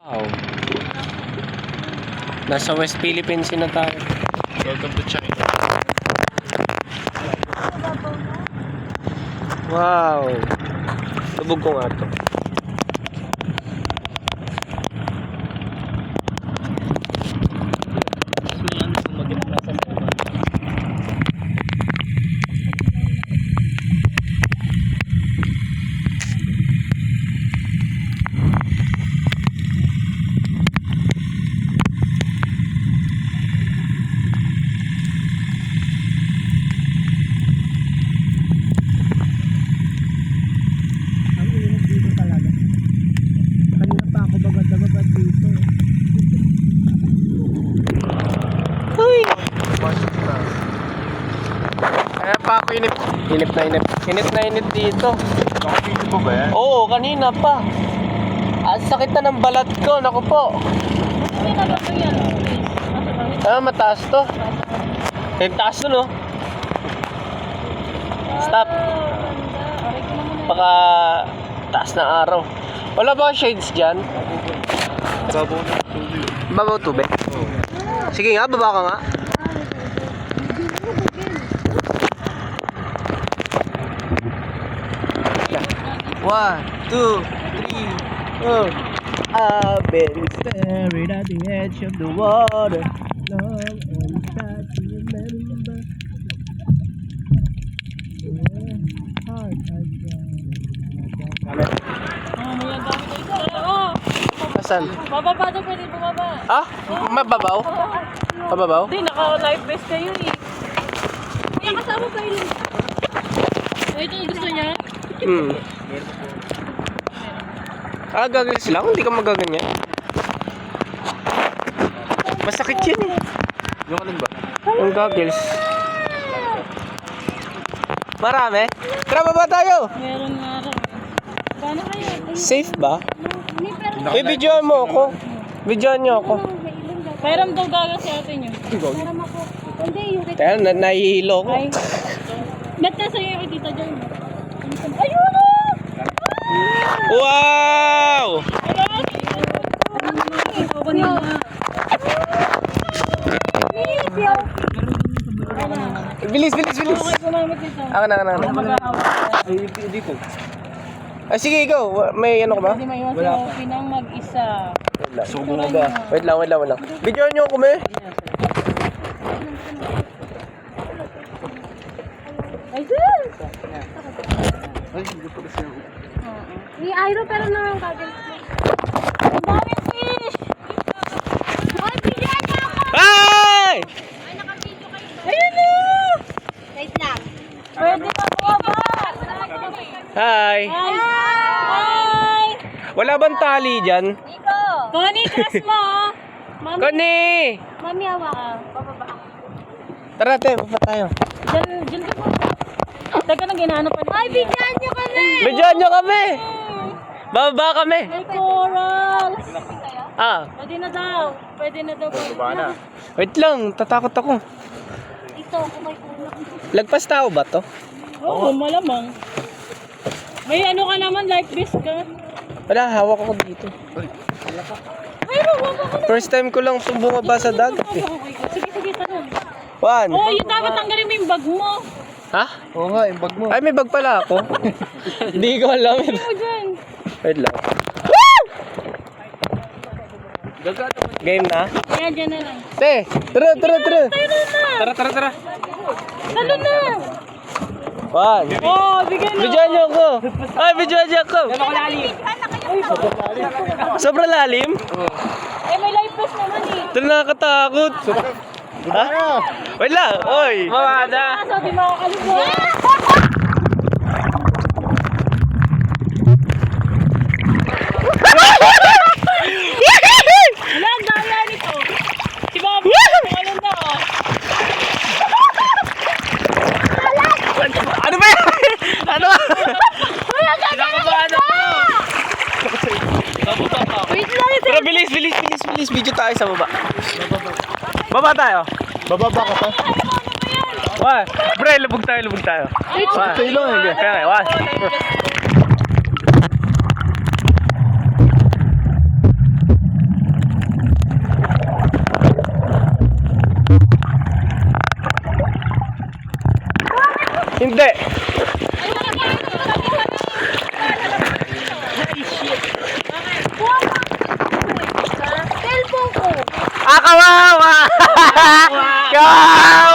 Wow. Nasa West Philippines na tayo. Welcome to China. Wow. Lubog ko nga to. Kaya pa ako inip. Inip na inip. Inip na inip dito. Nakapito po ba yan? Oo, kanina pa. Ang sakit na ng balat ko. Naku po. Ah, mataas to. Eh, taas to, no? Stop. Baka taas na araw. Wala ba shades dyan? Sabaw na tubig. Babaw tubig. Sige nga, baba ka nga. One, two, three, four. I've been staring at the edge of the water. Long and sad to remember. Heart I Asan? Bababa daw, pwede bumaba. Ah? Mababaw? Mababaw? Hindi, naka-life vest kayo eh. Kaya kasama pa yun. Ito yung gusto niya? Ah, gagalis lang? Hindi ka magaganyan. Masakit yun eh. Yung alin ba? Yung goggles. Marami? Tara, baba tayo! Meron nga raw. Paano kayo? Safe ba? Uy, videoan mo ako. Videoan niyo ako. Pairam daw gaga si ate niyo. Kaya nahihilo ko. Ay. Ba't nasa iyo kay Tita Jan? Ayun na! Wow! Bilis, bilis, bilis. Okay, gumamit dito. Ako na. Dito. Ah, sige, ikaw. May ano ka ba? Hindi maiwan si Oki nang mag-isa. Subo mo ba? Wait lang. Videoan niyo ako, me. Ay, sis! Ay, hindi pa kasi ako. Ni Airo pero naman kagad. Ang daming fish! Hoy, bigyan niyo ako! Hi! Ayun na! Wait lang. Pwede na bumaba! Hi! Hi! Wala bang tali dyan? Nico! Connie, cross mo! Mami, Connie! Mami, hawakan. Bababa ako. Tara, te. Baba tayo. Diyan ka po. Teka na, ginaano pa. Hoy, bigyan niyo kami! Videoan niyo kami! Bababa kami! May corals! Ah, Pwede na daw. Pwede na daw. Baba na. wait lang. Tatakot ako. Ito, kumay kulang. Lagpas tao ba to? Oo, malamang. May ano ka naman, life vest ka. Wala, hawak ako dito. Ay, bumaba ka. First time ko lang itong bumaba sa dagat eh. Sige, tanong. One. Oh, yung dapat tanggalin mo yung bag mo. Ha? Oo nga, yung bag mo. Ay, may bag pala ako. Hindi ko alam. Ano mo dyan? Wait lang. Game na? Kaya dyan na lang. Te, tara. Tayo na! Tara. Talo na! One. Oh, bigyan na! Videoan niyo ako. Ay, videoan niyo ako. Sobrang lalim? Eh, may life vest naman eh. Ito nakakatakot. Ha? Wait lang. Oy. Mawada. Kaso, di makakalimot. Wala, ang daya nito. Si Bobby, ayun na oh. Ano ba yan? Ano? Wait lang ito. Pero bilis. Video tayo sa baba. Baba tayo. Bababa ka pa? One. Pre, lubog tayo. One. Tayo lang eh. Kaya nga, one. Hindi. Ay, wala pa. Cellphone ko. Ah, kawawa! Kawawa!